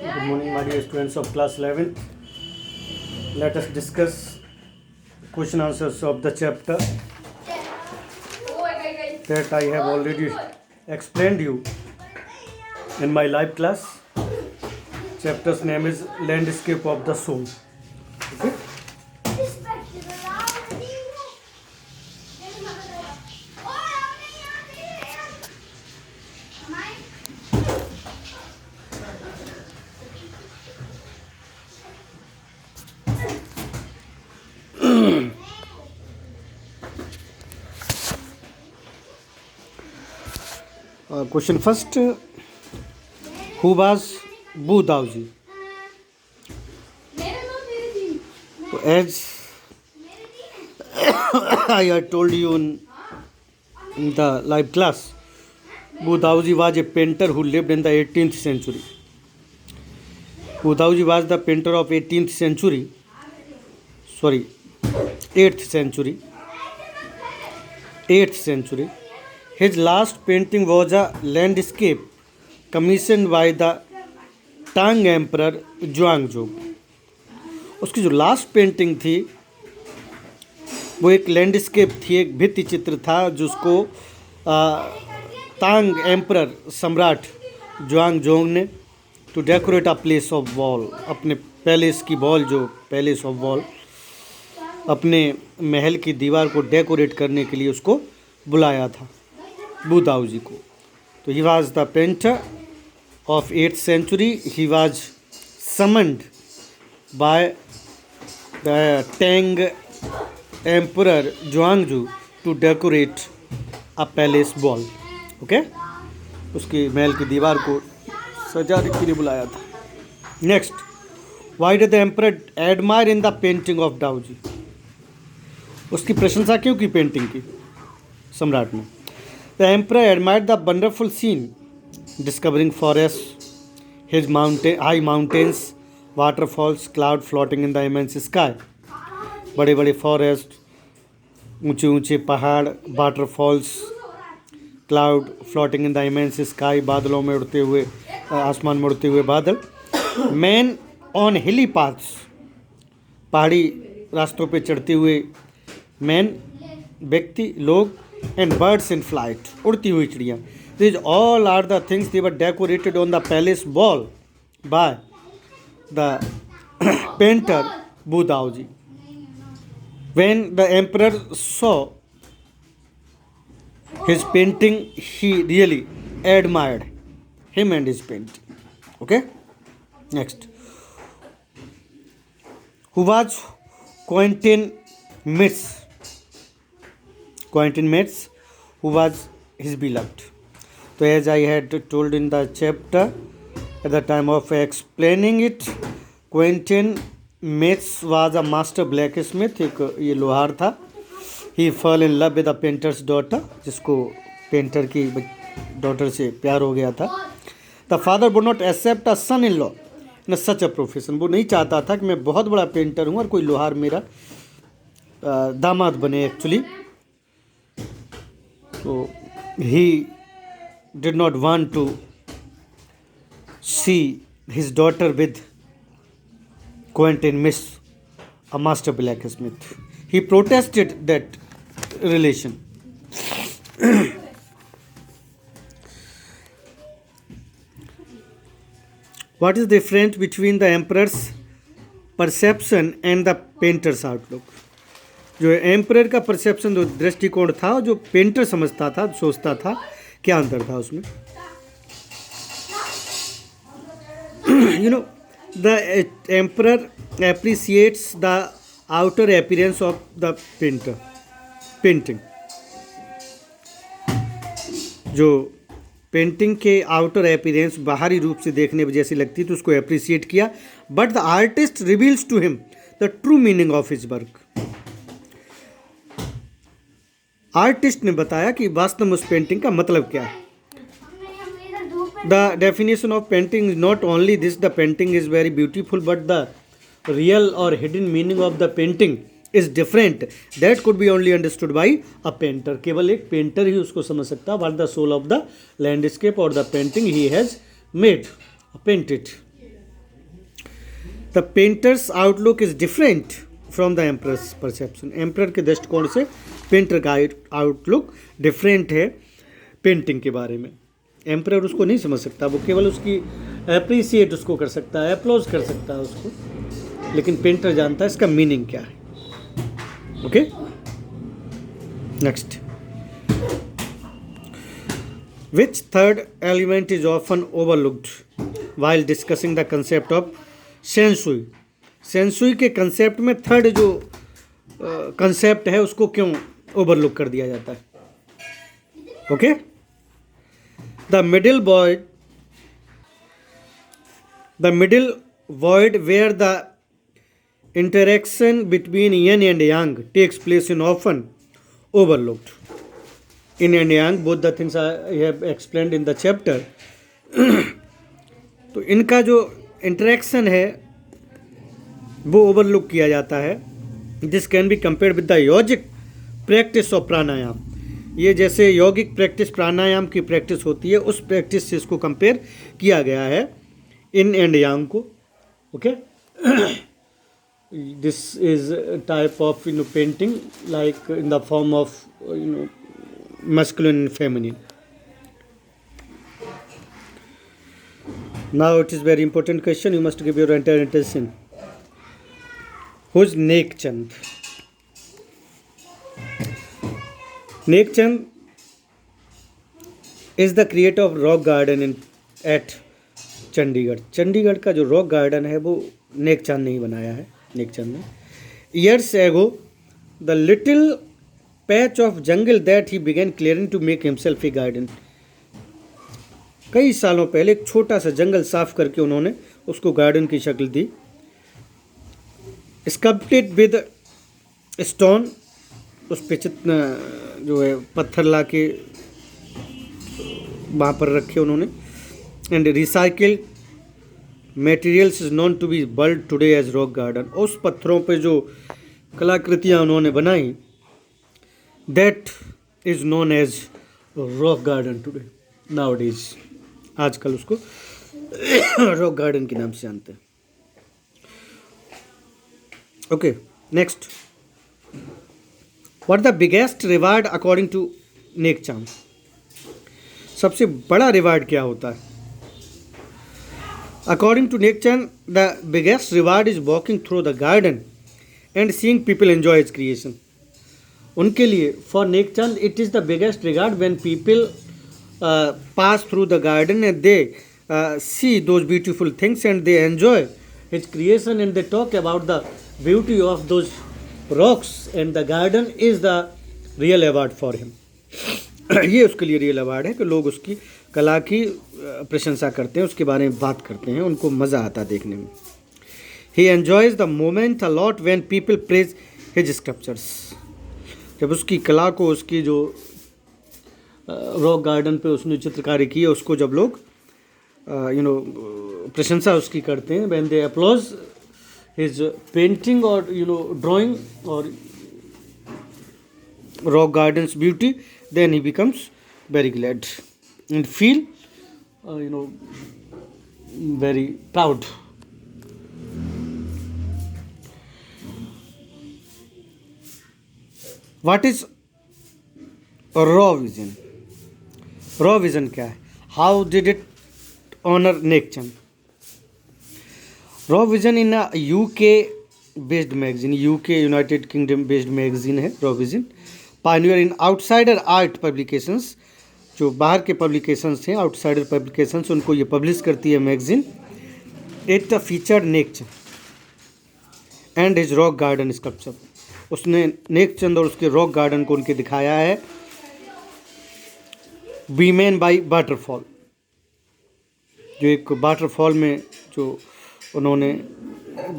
Good morning, my dear students of class 11th. Let us discuss question answers of the chapter that I have already explained you in my live class. Chapter's name is Landscape of the Soul. Okay? Question first. Who was Bu Daoji? As I had told you in the live class, Bu Daoji was a painter who lived in the 18th century. Bu Daoji was the painter of 18th century. Sorry, 8th century. 8th century. His last painting was a landscape commissioned by the Tang Emperor Zhuangzhou. उसकी जो last painting थी वो एक landscape थी, एक भित्ति चित्र था जिसको तांग एम्परर सम्राट जुआंगजोंग ने to decorate a place of wall, अपने पैलेस की वॉल, जो पैलेस ऑफ वॉल, अपने महल की दीवार को डेकोरेट करने के लिए उसको बुलाया था बु दाओजी को. तो he was the painter of 8th century. He was summoned by the Tang emperor जुआंगजू to decorate a palace wall. Okay, उसकी महल की दीवार को सजाने के लिए बुलाया था. Next, why did the emperor admire in the painting of Daozi? उसकी प्रशंसा क्यों की पेंटिंग की सम्राट ने? The emperor admired the wonderful scene, discovering forests, his high mountains, waterfalls, cloud floating in the immense sky. बड़े बड़े फॉरेस्ट, ऊंचे ऊंचे पहाड़, waterfalls, cloud floating in the immense sky, बादलों में उड़ते हुए, आसमान में उड़ते हुए बादल. मैन ऑन हिली पाथ्स, पहाड़ी रास्तों पे चढ़ते हुए मैन, व्यक्ति, लोग, and birds in flight, उड़ती हुई चिड़िया. These all are the things they were decorated on the palace wall by the painter Bu Daoji. When the emperor saw his painting, he really admired him and his painting. Okay, next. Who was Quentin Mets? Quentin Mets, who was his beloved. So as I had told in the chapter at the time of explaining it, Quentin Mets was a master blacksmith. एक ये लोहार था. He fell in love with the painter's daughter, जिसको painter की daughter से प्यार हो गया था. The father would not accept a son-in-law in such a profession. वो नहीं चाहता था कि मैं बहुत बड़ा पेंटर हूँ और कोई लोहार मेरा दामाद बने actually. So he did not want to see his daughter with Quentin Mets, a master blacksmith. He protested that relation. What is the difference between the emperor's perception and the painter's outlook? जो emperor का perception, जो दृष्टिकोण था, जो painter समझता था, सोचता था, क्या अंतर था उसमें? You know, the emperor appreciates the outer appearance of the painting. जो पेंटिंग के आउटर अपीयरेंस, बाहरी रूप से देखने में जैसी लगती तो उसको अप्रिशिएट किया. But the artist reveals to him the true meaning of his work. Artist ने बताया कि वास्तव में उस पेंटिंग का मतलब क्या है. The definition of painting is not only this, the painting is very beautiful, but the real और hidden meaning of the painting is different. That could be only understood by a painter. केवल एक painter ही उसको समझ सकता. What the soul of the landscape और the painting he has made painted. The painter's outlook is different from the emperor's perception. Emperor के दृष्टिकोण से पेंटर का आउटलुक डिफरेंट है पेंटिंग के बारे में। एम्परर उसको नहीं समझ सकता, वो केवल उसकी अप्रिसिएट उसको कर सकता है, अप्लॉज कर सकता है उसको, लेकिन पेंटर जानता है इसका मीनिंग क्या है। Okay, next, which third element is often overlooked while discussing the concept of Sansui. Sansui के कंसेप्ट में थर्ड जो कंसेप्ट है उसको क्यों ओवरलुक कर दिया जाता है? Okay, the middle void where the interaction between yin and yang takes place in often overlooked. Yin and yang, both the things I have explained in the chapter. तो इनका जो इंटरेक्शन है वो ओवरलुक किया जाता है। This can be compared with the yogic practice of pranayama. ये जैसे यौगिक प्रैक्टिस प्राणायाम की प्रैक्टिस होती है, उस प्रैक्टिस से इसको कंपेयर किया गया है, इन एंड यांग को। Okay, this is type of painting like in the form of masculine and feminine. Now it is very important question, you must give your entire attention. Who is Nek Chand? Nek Chand is the creator of rock garden at Chandigarh. Chandigarh का जो rock garden है वो नेक चंद ने ही बनाया है, नेक चंद ने। Years ago the little patch of jungle that he began clearing to make himself a garden. कई सालों पहले एक छोटा सा जंगल साफ करके उन्होंने उसको गार्डन की शक्ल दी। स्कल्प्टेड विद स्टोन, उस पे जो है पत्थर ला के वहाँ पर रखे उन्होंने। And recycled materials is known to be built today as rock garden. उस पत्थरों पे जो कलाकृतियाँ उन्होंने बनाई, that is known as rock garden today nowadays. आजकल उसको रॉक गार्डन के नाम से जानते हैं। Okay, next, what the biggest reward according to Nek Chand. सबसे बड़ा रिवार्ड क्या होता है? According to Nek Chand, the biggest reward is walking through the garden and seeing people enjoy his creation. उनके लिए, for neck Chand, it is the biggest reward when people pass through the garden and they C those beautiful things and they enjoy his creation and they talk about the beauty of those rocks and the garden is the real award for him. ये उसके लिए real award है कि लोग उसकी कला की प्रशंसा करते हैं, उसके बारे में बात करते हैं, उनको मज़ा आता है देखने में। He enjoys the moment a lot when people praise his sculptures. जब उसकी कला को, उसकी जो रॉक गार्डन पे उसने चित्रकारी की है, उसको जब लोग प्रशंसा उसकी करते हैं, when they applause his painting और ड्राइंग और rock gardens beauty, then he becomes very glad and feel very proud. What is raw vision? Raw vision क्या है? How did it honor Nek Chand? Raw vision in a UK based magazine, UK United Kingdom based magazine है Raw vision। Pioneer इन outsider art publications, जो बाहर के publications हैं, outsider publications, उनको ये publish करती है magazine. It featured neck Chand and his rock garden sculpture. उसने नेक चंद और उसके रॉक गार्डन को उनके दिखाया है। वीमेन बाई वाटरफॉल, जो एक वाटरफॉल में जो उन्होंने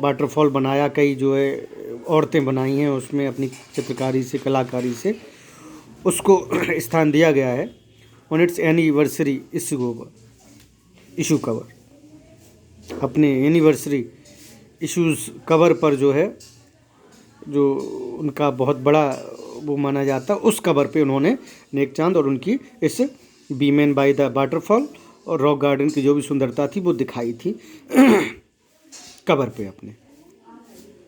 वाटरफॉल बनाया, कई जो है औरतें बनाई हैं उसमें अपनी चित्रकारी से, कलाकारी से, उसको स्थान दिया गया है। On it's anniversary issue cover, अपने एनिवर्सरी इश्यूज़ कवर पर जो है, जो उनका बहुत बड़ा वो माना जाता है, उस कवर पे उन्होंने नेक चंद और उनकी इस वीमेन बाय द वाटरफॉल और रॉक गार्डन की जो भी सुंदरता थी वो दिखाई थी। कवर पे अपने।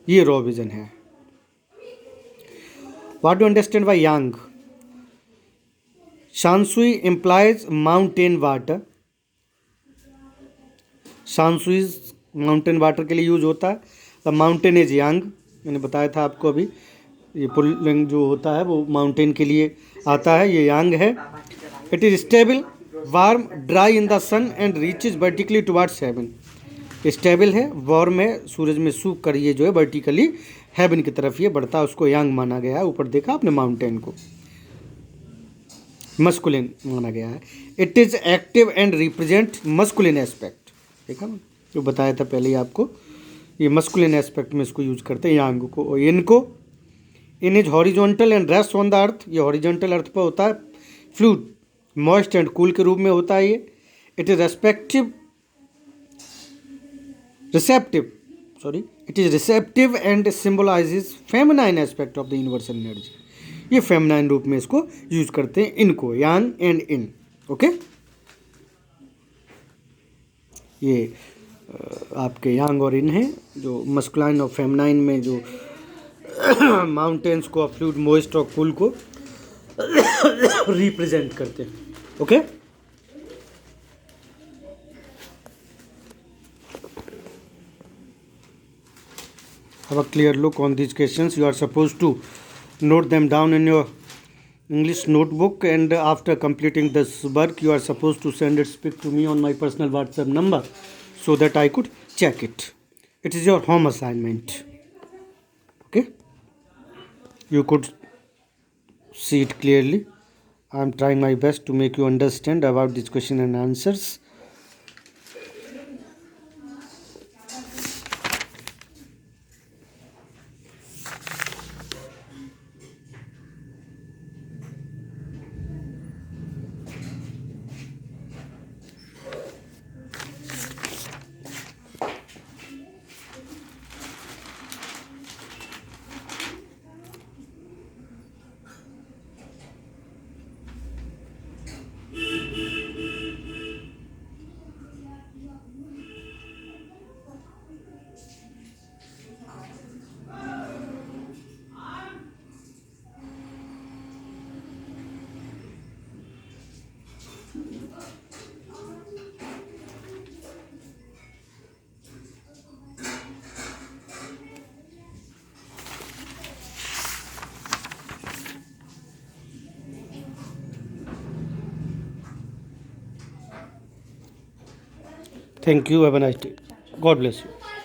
ये रॉ विजन है। What do understand by yang? Shanshui implies mountain water. Shanshui mountain water के लिए यूज होता है। द माउंटेन इज यांग, मैंने बताया था आपको अभी। ये पुल्लिंग जो होता है वो माउंटेन के लिए आता है, ये यांग है। It is stable, warm, dry in the sun and reaches vertically towards heaven. Stable है, वार्म है, सूरज में सूख कर ये जो है वर्टिकली हेवन की तरफ ये बढ़ता है, उसको यांग माना गया है। ऊपर देखा आपने माउंटेन को, मस्कुलिन माना गया है। It is active and represent masculine aspect. देखा ना, जो बताया था पहले ही आपको, ये मस्कुलिन एस्पेक्ट में इसको यूज करते हैं यांग को। और इनको yin is horizontal and rest on the earth, ये हॉरिजॉन्टल अर्थ पर होता है। फ्लूइड, मॉइस्ट एंड कूल के रूप में होता है ये। It is it is receptive and symbolises feminine aspect of the universal energy. ये फेमिनाइन रूप में इसको यूज करते हैं, इनको, यांग एंड इन। ओके, ये आपके यांग और इन है, जो मस्कुलाइन और फेमिनाइन में जो माउंटेन्स को, फ्लूइड, मॉइस्ट और कूल को रिप्रेजेंट करते हैं। Okay, have a clear look on these questions. You are supposed to note them down in your English notebook, and after completing this work you are supposed to send it speak to me on my personal WhatsApp number so that I could check it. It is your home assignment. Okay, you could see it clearly. I am trying my best to make you understand about this question and answers. Thank you. Have a nice day. God bless you.